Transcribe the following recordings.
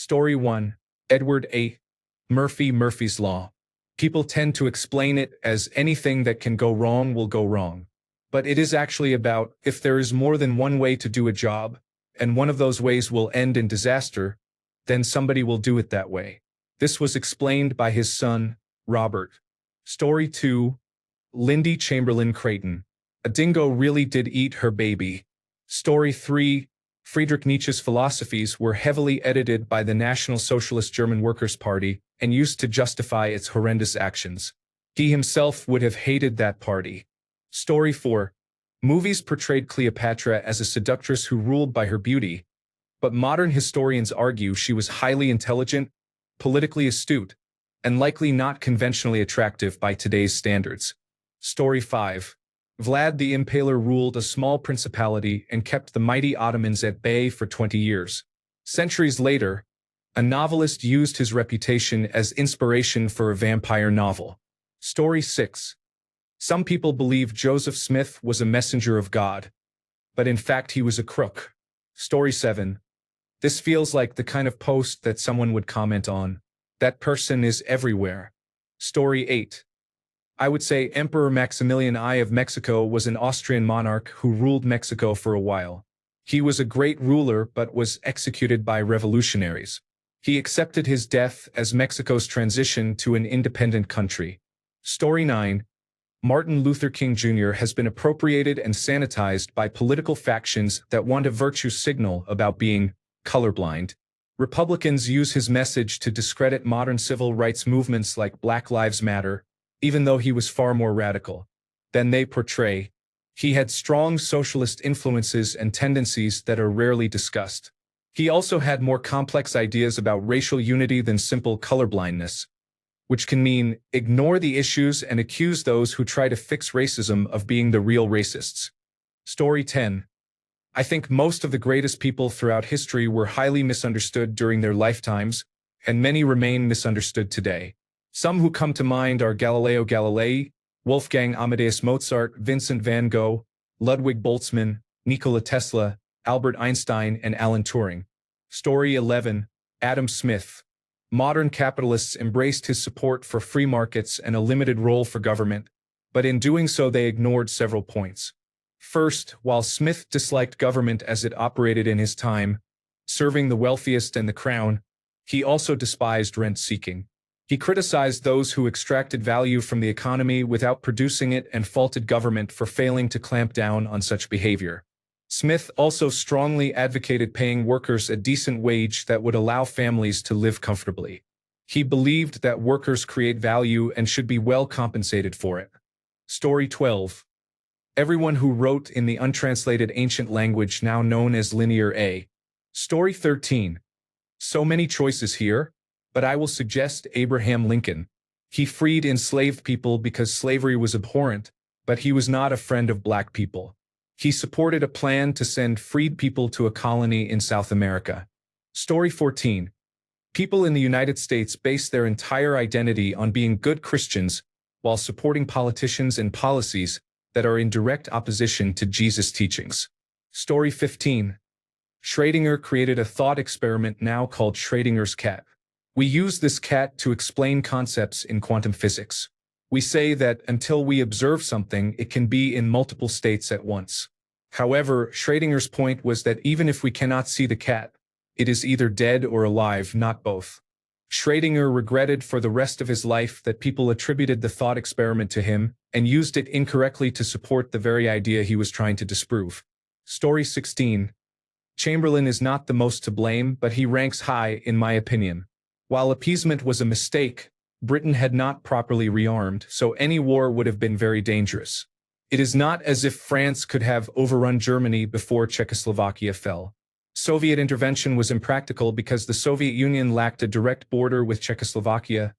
Story 1. Edward A. Murphy's Law. People tend to explain it as anything that can go wrong will go wrong. But it is actually about if there is more than one way to do a job, and one of those ways will end in disaster, then somebody will do it that way. This was explained by his son, Robert. Story 2. Lindy Chamberlain Creighton. A dingo really did eat her baby. Story 3. Friedrich Nietzsche's philosophies were heavily edited by the National Socialist German Workers' Party and used to justify its horrendous actions. He himself would have hated that party. Story 4. Movies portrayed Cleopatra as a seductress who ruled by her beauty, but modern historians argue she was highly intelligent, politically astute, and likely not conventionally attractive by today's standards. Story 5. Vlad the Impaler ruled a small principality and kept the mighty Ottomans at bay for 20 years. Centuries later, a novelist used his reputation as inspiration for a vampire novel. Story 6. Some people believe Joseph Smith was a messenger of God, but in fact he was a crook. Story 7. This feels like the kind of post that someone would comment on. That person is everywhere. Story 8. I would say Emperor Maximilian I of Mexico was an Austrian monarch who ruled Mexico for a while. He was a great ruler but was executed by revolutionaries. He accepted his death as Mexico's transition to an independent country. Story 9. Martin Luther King Jr. has been appropriated and sanitized by political factions that want a virtue signal about being colorblind. Republicans use his message to discredit modern civil rights movements like Black Lives Matter, even though he was far more radical than they portray. He had strong socialist influences and tendencies that are rarely discussed. He also had more complex ideas about racial unity than simple colorblindness, which can mean ignore the issues and accuse those who try to fix racism of being the real racists. Story 10. I think most of the greatest people throughout history were highly misunderstood during their lifetimes, and many remain misunderstood today. Some who come to mind are Galileo Galilei, Wolfgang Amadeus Mozart, Vincent van Gogh, Ludwig Boltzmann, Nikola Tesla, Albert Einstein, and Alan Turing. Story 11. Adam Smith. Modern capitalists embraced his support for free markets and a limited role for government, but in doing so they ignored several points. First, while Smith disliked government as it operated in his time, serving the wealthiest and the crown, he also despised rent-seeking. He criticized those who extracted value from the economy without producing it and faulted government for failing to clamp down on such behavior. Smith also strongly advocated paying workers a decent wage that would allow families to live comfortably. He believed that workers create value and should be well compensated for it. Story 12. Everyone who wrote in the untranslated ancient language now known as Linear A. Story 13. So many choices here, but I will suggest Abraham Lincoln. He freed enslaved people because slavery was abhorrent, but he was not a friend of black people. He supported a plan to send freed people to a colony in South America. Story 14. People in the United States base their entire identity on being good Christians while supporting politicians and policies that are in direct opposition to Jesus' teachings. Story 15. Schrödinger created a thought experiment now called Schrödinger's cat. We use this cat to explain concepts in quantum physics. We say that until we observe something, it can be in multiple states at once. However, Schrödinger's point was that even if we cannot see the cat, it is either dead or alive, not both. Schrödinger regretted for the rest of his life that people attributed the thought experiment to him and used it incorrectly to support the very idea he was trying to disprove. Story 16. Chamberlain is not the most to blame, but he ranks high in my opinion. While appeasement was a mistake, Britain had not properly rearmed, so any war would have been very dangerous. It is not as if France could have overrun Germany before Czechoslovakia fell. Soviet intervention was impractical because the Soviet Union lacked a direct border with Czechoslovakia,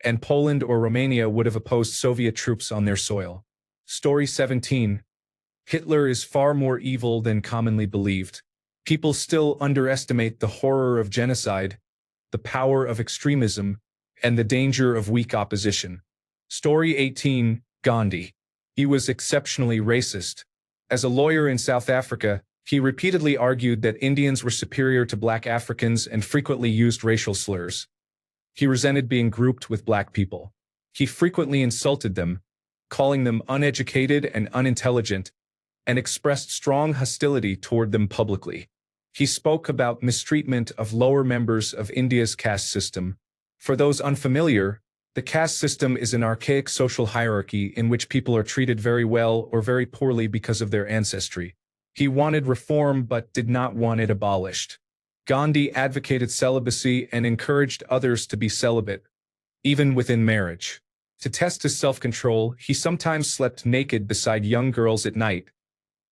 and Poland or Romania would have opposed Soviet troops on their soil. Story 17. Hitler is far more evil than commonly believed. People still underestimate the horror of genocide, the power of extremism, and the danger of weak opposition. Story 18. Gandhi. He was exceptionally racist. As a lawyer in South Africa, He repeatedly argued that Indians were superior to black Africans and frequently used racial slurs. He resented being grouped with black people. He frequently insulted them, calling them uneducated and unintelligent, and expressed strong hostility toward them publicly. He spoke about mistreatment of lower members of India's caste system. For those unfamiliar, the caste system is an archaic social hierarchy in which people are treated very well or very poorly because of their ancestry. He wanted reform but did not want it abolished. Gandhi advocated celibacy and encouraged others to be celibate, even within marriage. To test his self-control, he sometimes slept naked beside young girls at night.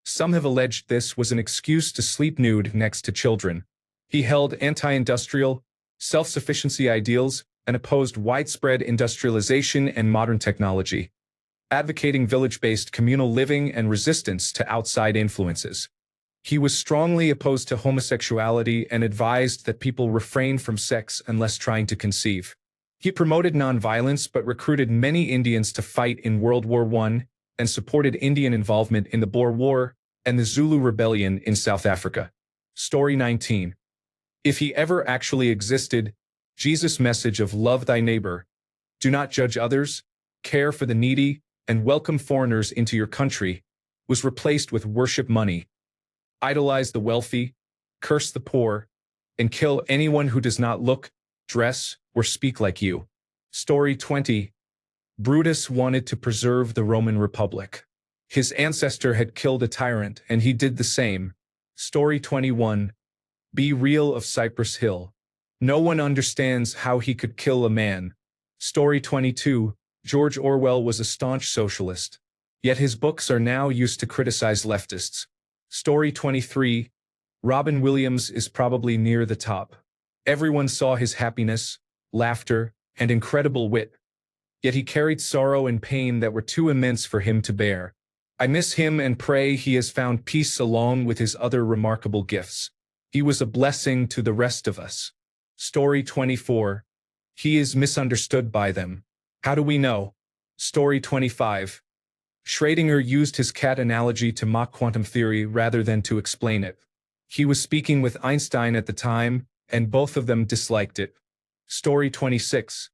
Some have alleged this was an excuse to sleep nude next to children. He held anti-industrial, self-sufficiency ideals and opposed widespread industrialization and modern technology, advocating village-based communal living and resistance to outside influences. He was strongly opposed to homosexuality and advised that people refrain from sex unless trying to conceive. He promoted nonviolence but recruited many Indians to fight in World War I and supported Indian involvement in the Boer War and the Zulu Rebellion in South Africa. Story 19. If he ever actually existed, Jesus' message of love thy neighbor, do not judge others, care for the needy, and welcome foreigners into your country, was replaced with worship money, idolize the wealthy, curse the poor, and kill anyone who does not look, dress, or speak like you. Story 20. Brutus wanted to preserve the Roman Republic. His ancestor had killed a tyrant, and he did the same. Story 21. Be real of Cypress Hill. No one understands how he could kill a man. Story 22. George Orwell was a staunch socialist, yet his books are now used to criticize leftists. Story 23. Robin Williams is probably near the top. Everyone saw his happiness, laughter, and incredible wit. Yet he carried sorrow and pain that were too immense for him to bear. I miss him and pray he has found peace along with his other remarkable gifts. He was a blessing to the rest of us. Story 24. He is misunderstood by them. How do we know? Story 25. Schrödinger used his cat analogy to mock quantum theory rather than to explain it. He was speaking with Einstein at the time, and both of them disliked it. Story 26.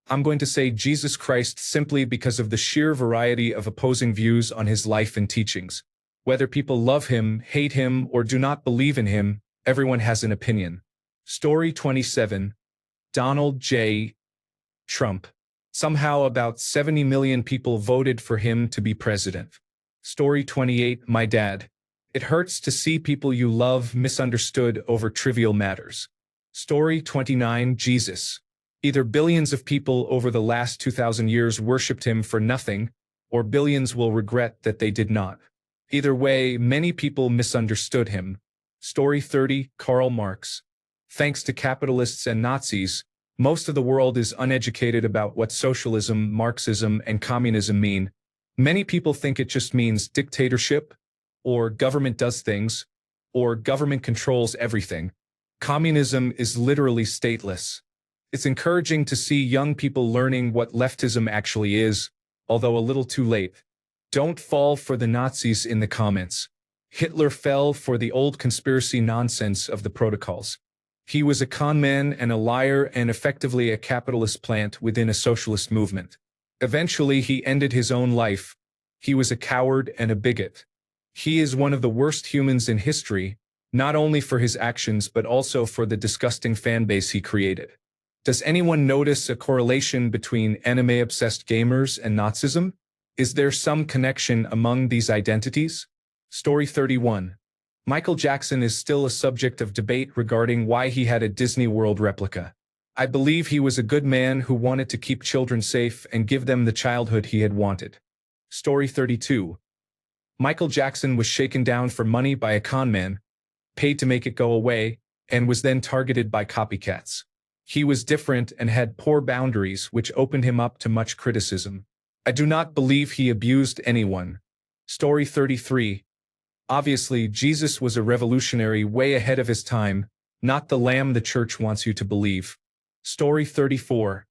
I'm going to say Jesus Christ simply because of the sheer variety of opposing views on his life and teachings. Whether people love him, hate him, or do not believe in him, everyone has an opinion. Story 27. Donald J. Trump. Somehow about 70 million people voted for him to be president. Story 28. My dad. It hurts to see people you love misunderstood over trivial matters. Story 29. Jesus. Either billions of people over the last 2,000 years worshipped him for nothing, or billions will regret that they did not. Either way, many people misunderstood him. Story 30. Karl Marx. Thanks to capitalists and Nazis, most of the world is uneducated about what socialism, Marxism, and communism mean. Many people think it just means dictatorship, or government does things, or government controls everything. Communism is literally stateless. It's encouraging to see young people learning what leftism actually is, although a little too late. Don't fall for the Nazis in the comments. Hitler fell for the old conspiracy nonsense of the protocols. He was a con man and a liar and effectively a capitalist plant within a socialist movement. Eventually, he ended his own life. He was a coward and a bigot. He is one of the worst humans in history, not only for his actions but also for the disgusting fan base he created. Does anyone notice a correlation between anime-obsessed gamers and Nazism? Is there some connection among these identities? Story 31. Michael Jackson is still a subject of debate regarding why he had a Disney World replica. I believe he was a good man who wanted to keep children safe and give them the childhood he had wanted. Story 32. Michael Jackson was shaken down for money by a con man, paid to make it go away, and was then targeted by copycats. He was different and had poor boundaries, which opened him up to much criticism. I do not believe he abused anyone. Story 33. Obviously, Jesus was a revolutionary way ahead of his time, not the lamb the church wants you to believe. Story 34.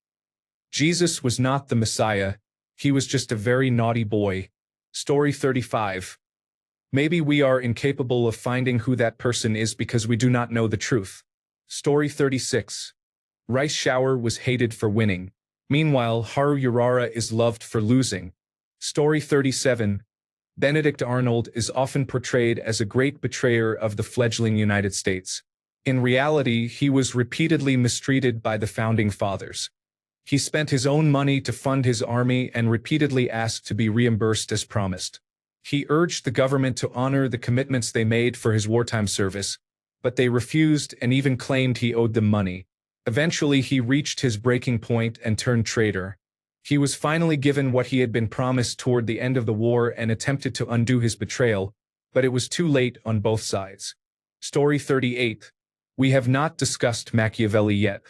Jesus was not the Messiah, he was just a very naughty boy. Story 35. Maybe we are incapable of finding who that person is because we do not know the truth. Story 36. Rice Shower was hated for winning. Meanwhile, Haru Urara is loved for losing. Story 37. Benedict Arnold is often portrayed as a great betrayer of the fledgling United States. In reality, he was repeatedly mistreated by the Founding Fathers. He spent his own money to fund his army and repeatedly asked to be reimbursed as promised. He urged the government to honor the commitments they made for his wartime service, but they refused and even claimed he owed them money. Eventually, he reached his breaking point and turned traitor. He was finally given what he had been promised toward the end of the war and attempted to undo his betrayal, but it was too late on both sides. Story 38. We have not discussed Machiavelli yet.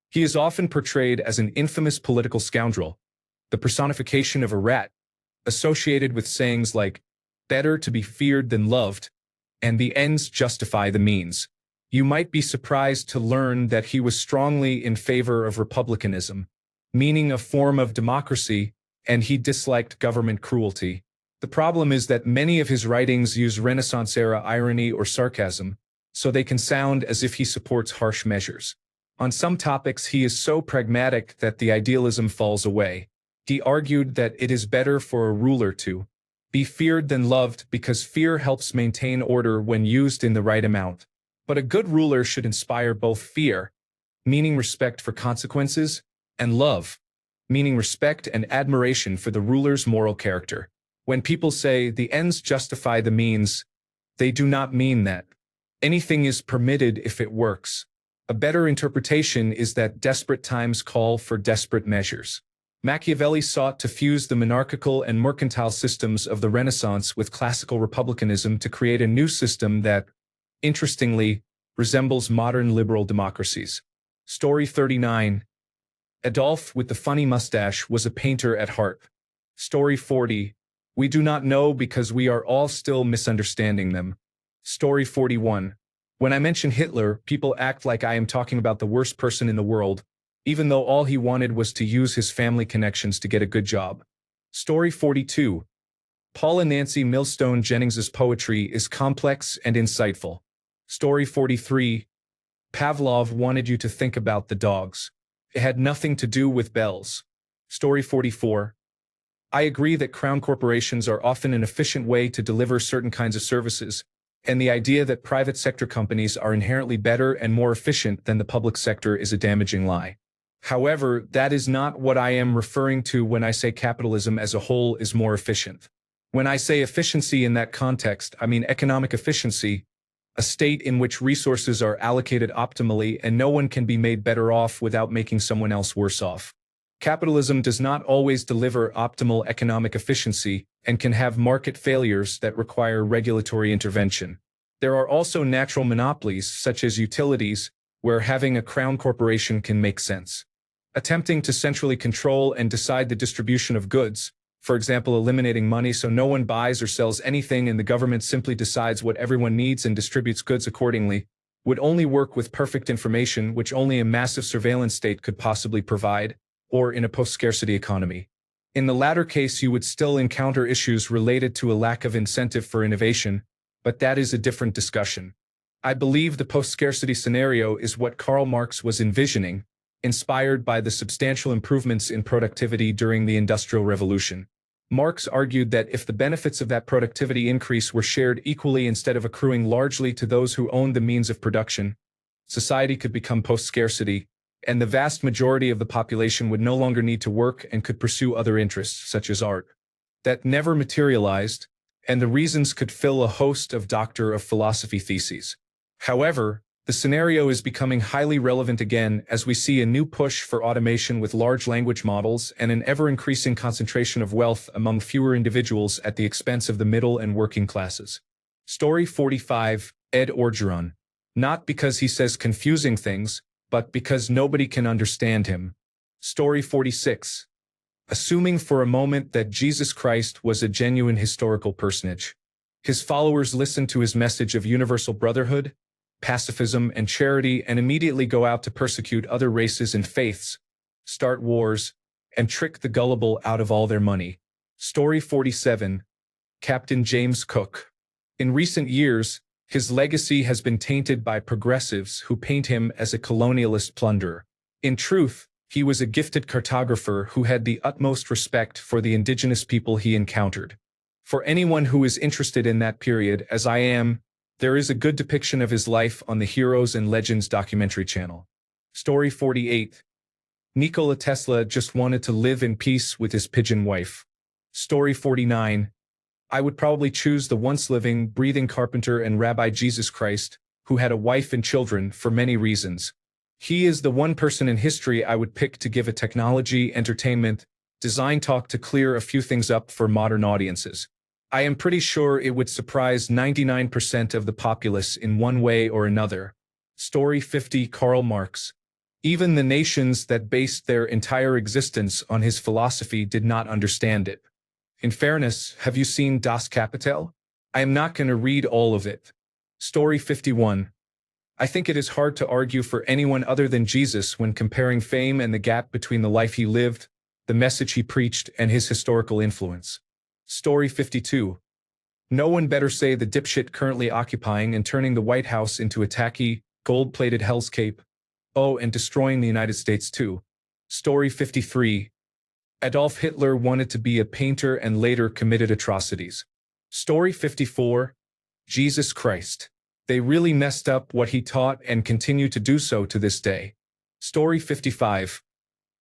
He is often portrayed as an infamous political scoundrel, the personification of a rat, associated with sayings like, better to be feared than loved, and the ends justify the means. You might be surprised to learn that he was strongly in favor of republicanism, meaning a form of democracy, and he disliked government cruelty. The problem is that many of his writings use Renaissance-era irony or sarcasm, so they can sound as if he supports harsh measures. On some topics, he is so pragmatic that the idealism falls away. He argued that it is better for a ruler to be feared than loved because fear helps maintain order when used in the right amount. But a good ruler should inspire both fear, meaning respect for consequences, and love, meaning respect and admiration for the ruler's moral character. When people say the ends justify the means, they do not mean that. Anything is permitted if it works. A better interpretation is that desperate times call for desperate measures. Machiavelli sought to fuse the monarchical and mercantile systems of the Renaissance with classical republicanism to create a new system that, interestingly, resembles modern liberal democracies. Story 39. Adolphe with the funny mustache was a painter at heart. Story 40. We do not know because we are all still misunderstanding them. Story 41. When I mention Hitler, people act like I am talking about the worst person in the world, even though all he wanted was to use his family connections to get a good job. Story 42. Paula Nancy Millstone Jennings's poetry is complex and insightful. Story 43. Pavlov wanted you to think about the dogs. It had nothing to do with bells. Story 44. I agree that crown corporations are often an efficient way to deliver certain kinds of services, and the idea that private sector companies are inherently better and more efficient than the public sector is a damaging lie. However, that is not what I am referring to when I say capitalism as a whole is more efficient. When I say efficiency in that context, I mean economic efficiency, a state in which resources are allocated optimally and no one can be made better off without making someone else worse off. Capitalism does not always deliver optimal economic efficiency and can have market failures that require regulatory intervention. There are also natural monopolies, such as utilities, where having a crown corporation can make sense. Attempting to centrally control and decide the distribution of goods, for example, eliminating money so no one buys or sells anything and the government simply decides what everyone needs and distributes goods accordingly, would only work with perfect information which only a massive surveillance state could possibly provide, or in a post-scarcity economy. In the latter case, you would still encounter issues related to a lack of incentive for innovation, but that is a different discussion. I believe the post-scarcity scenario is what Karl Marx was envisioning, inspired by the substantial improvements in productivity during the Industrial Revolution. Marx argued that if the benefits of that productivity increase were shared equally instead of accruing largely to those who owned the means of production, society could become post-scarcity, and the vast majority of the population would no longer need to work and could pursue other interests, such as art. That never materialized, and the reasons could fill a host of Doctor of Philosophy theses. However, the scenario is becoming highly relevant again as we see a new push for automation with large language models and an ever-increasing concentration of wealth among fewer individuals at the expense of the middle and working classes. Story 45, Ed Orgeron. Not because he says confusing things, but because nobody can understand him. Story 46. Assuming for a moment that Jesus Christ was a genuine historical personage. His followers listen to his message of universal brotherhood, pacifism, and charity and immediately go out to persecute other races and faiths, start wars, and trick the gullible out of all their money. Story 47. Captain James Cook. In recent years, his legacy has been tainted by progressives who paint him as a colonialist plunderer. In truth, he was a gifted cartographer who had the utmost respect for the indigenous people he encountered. For anyone who is interested in that period, as I am, there is a good depiction of his life on the Heroes and Legends documentary channel. Story 48. Nikola Tesla just wanted to live in peace with his pigeon wife. Story 49. I would probably choose the once living, breathing carpenter and Rabbi Jesus Christ, who had a wife and children for many reasons. He is the one person in history I would pick to give a technology, entertainment, design talk to clear a few things up for modern audiences. I am pretty sure it would surprise 99% of the populace in one way or another. Story 50. Karl Marx. Even the nations that based their entire existence on his philosophy did not understand it. In fairness, have you seen Das Kapital? I am not going to read all of it. Story 51. I think it is hard to argue for anyone other than Jesus when comparing fame and the gap between the life he lived, the message he preached, and his historical influence. Story 52. No one better say the dipshit currently occupying and turning the White House into a tacky, gold-plated hellscape. Oh, and destroying the United States too. Story 53. Adolf Hitler wanted to be a painter and later committed atrocities. Story 54. Jesus Christ. They really messed up what he taught and continue to do so to this day. Story 55.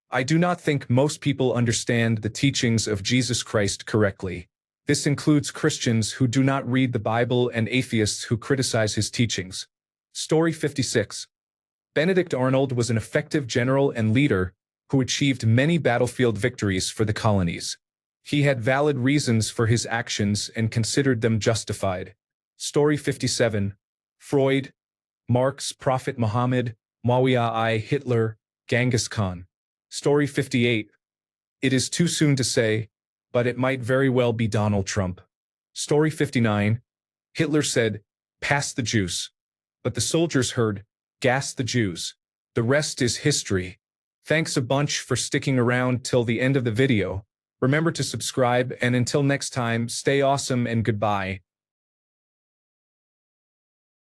I do not think most people understand the teachings of Jesus Christ correctly. This includes Christians who do not read the Bible and atheists who criticize his teachings. Story 56. Benedict Arnold was an effective general and leader who achieved many battlefield victories for the colonies. He had valid reasons for his actions and considered them justified. Story 57. Freud, Marx, Prophet Muhammad, Muawiyah I, Hitler, Genghis Khan. Story 58. It is too soon to say, but it might very well be Donald Trump. Story 59. Hitler said, "Pass the juice." But the soldiers heard, "Gas the Jews." The rest is history. Thanks a bunch for sticking around till the end of the video. Remember to subscribe, and until next time, stay awesome and goodbye.